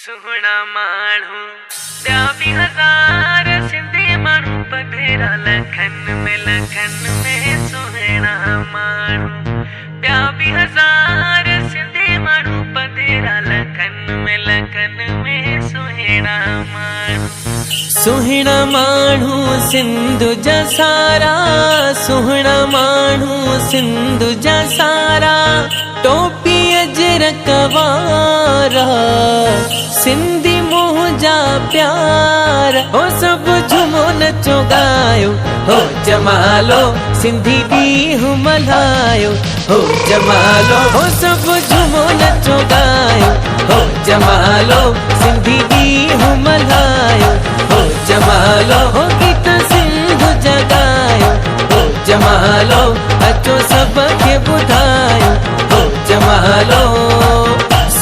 सुहना माण्हू ॿिया बि हज़ार सिंधी माण्हू पधेरा लखन में सुहिणा माण्हू ॿिया बि हज़ार सिंधी माण्हू पधेरा लखन में सुहिणा माण्हू सुहिणा माण्हू सिंध जा सारा सुहिणा माण्हू सिंध जा सारा टोपी अजरक वारा सिंधी मोह जा प्यार हो सब झूमो नचो गायो हो जमालो सिंधी ॾींहुं मल्हायो हो जमालो हो सब झूमो नचो गायो हो जमालो सिंधी ॾींहुं मल्हायो हो जमालो हो गीत सिंध जगायो हो जमालो अचो सबके ॿुधायो हो जमालो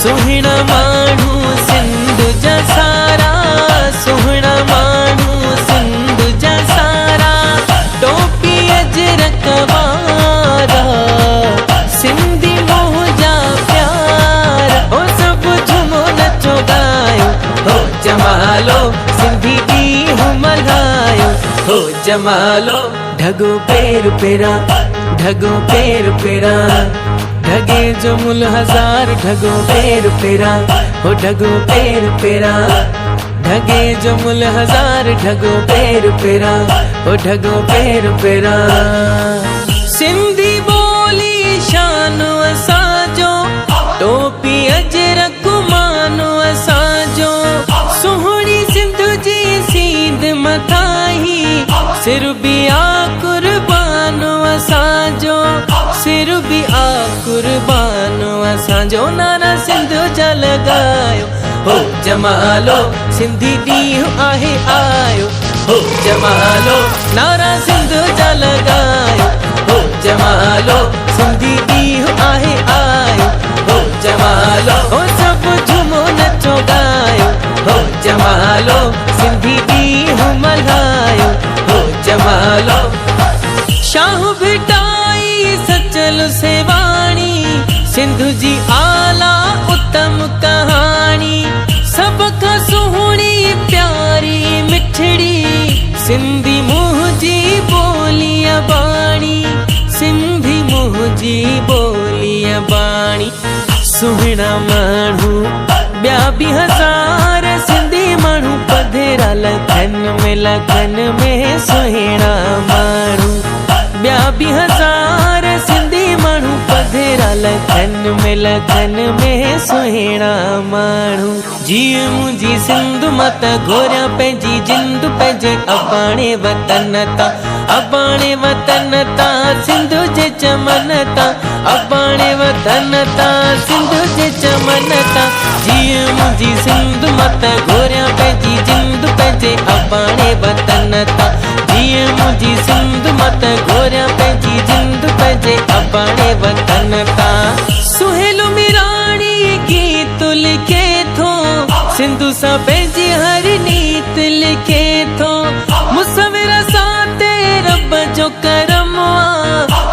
सुहिणा माण्हू सिंध जा सारा सुहिणा माण्हू सिंध जा सारा टोपी अजरक वारा सिंधी मोह जा प्यार हो सब झूमो नचो गायो हो जमालो सिंधी ॾींहुं मल्हायो हो जमालो ढगो पेर पेरा ढगो पेर पेरा ढगे जो मुल हजार ढगो पेर पेरा हो ढगो पेर पेरा ढगे जो मुल हजार ढगो पेर पेरा हो ढगो पेर पेरा सिंधी बोली शान असांजो टोपी अजरक मानो असांजो सुहिणी सिंध जी सींद मथाही सिर बि आ कुर्बानो असांजो सिर बि आ कुर्बानो असांजो नारा सिंध जा लॻायो हो जमालो सिंधी ॾींहुं आहे आयो हो जमालो नारा सिंध जा लॻायो हो जमालो सिंधी ॾींहुं आहे आयो हो जमालो हो सभु झूमो नचो गायो हो जमालो सिंधी ॾींहुं मल्हायो हो जमालो शाह भिटाई सचल सेवाणी सिंध जी आला उत्तम कहानी सब खां सुहिणी प्यारी मिठड़ी सिंधी मुंह जी बोलिया बाणी सिंधी मुंह जी बोलिया बाणी सुहिणा माण्हू ॿिया बि हज़ार सिंधी माण्हू पधेरा लखन में सुहिणा माण्हू ॿिया बि हज़ार सिंधी माण्हू पधेरा लखन में सुहिणा माण्हू जीअं मुंहिंजी सिंध मां त घोरियां पंहिंजी जिंद पंहिंजे अबाणे वतन तां सिंध जे चमन तां अबाणे वतन तां सिंध जे चमन तां जीअं मुंहिंजी सिंध मां त घोरियां पंहिंजी जिंद पंहिंजे अबाणे वतन तां जीअं मुंहिंजी सिंध मां त घोरियां पंहिंजी जिंद पंहिंजे अबाणे वतन तां सुहेलो मिराणी गीत लिखे थो सिंधु सां पंहिंजी हर नीत लिखे थो मुसविर सां ते रब जो करम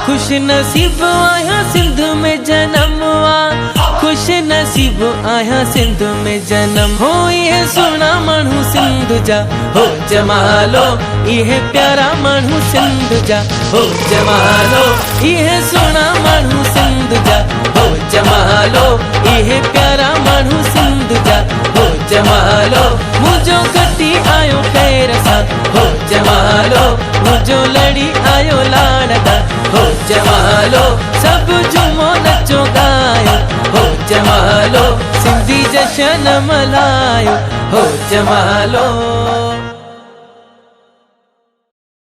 खुश नसीब आहियां सिंध में जनम खुश नसीब आहियां सिंध में जनम हो इहे सुहिणा माण्हू सिंध जा हो जमालो इहे प्यारा माण्हू सिंध जा हो जमालो इहे सुहिणा माण्हू सिंध जा हो जमालो इहे प्यारा माण्हू सिंध जा हो जमालो मुंहिंजो गटी आयो पैर सां हो जमालो मुंहिंजो लड़ी आयो लाड़दा हो जमालो सभु झूमो नचो गायो हो जमालो सिंधी जशन मल्हायो हो जमालो।